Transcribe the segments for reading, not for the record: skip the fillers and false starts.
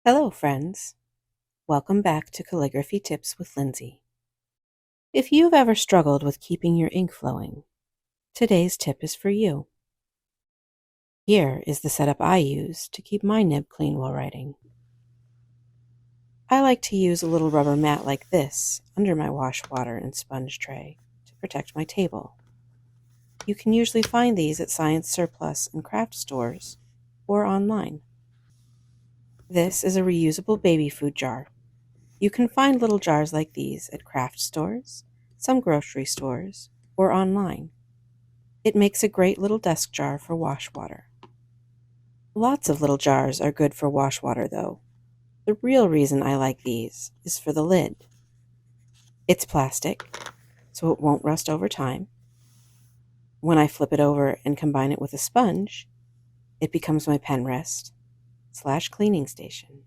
Hello, friends. Welcome back to Calligraphy Tips with Lindsey. If you've ever struggled with keeping your ink flowing, today's tip is for you. Here is the setup I use to keep my nib clean while writing. I like to use a little rubber mat like this under my wash water and sponge tray to protect my table. You can usually find these at science surplus and craft stores or online. This is a reusable baby food jar. You can find little jars like these at craft stores, some grocery stores, or online. It makes a great little desk jar for wash water. Lots of little jars are good for wash water, though. The real reason I like these is for the lid. It's plastic, so it won't rust over time. When I flip it over and combine it with a sponge, it becomes my pen rest / cleaning station.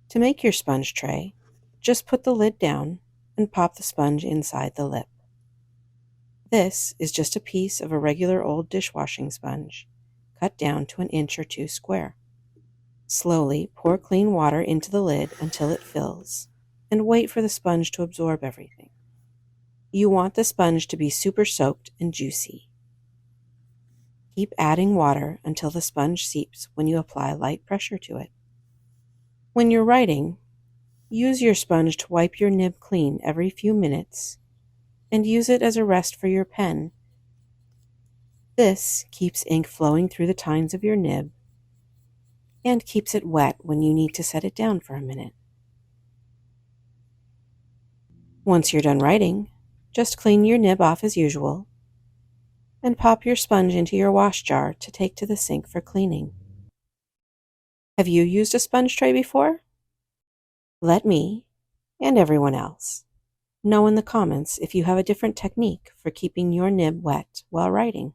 To make your sponge tray, just put the lid down and pop the sponge inside the lip. This is just a piece of a regular old dishwashing sponge, cut down to 1 inch or 2 square. Slowly pour clean water into the lid until it fills, and wait for the sponge to absorb everything. You want the sponge to be super soaked and juicy. Keep adding water until the sponge seeps when you apply light pressure to it. When you're writing, use your sponge to wipe your nib clean every few minutes and use it as a rest for your pen. This keeps ink flowing through the tines of your nib and keeps it wet when you need to set it down for a minute. Once you're done writing, just clean your nib off as usual and pop your sponge into your wash jar to take to the sink for cleaning. Have you used a sponge tray before? Let me, and everyone else, know in the comments if you have a different technique for keeping your nib wet while writing.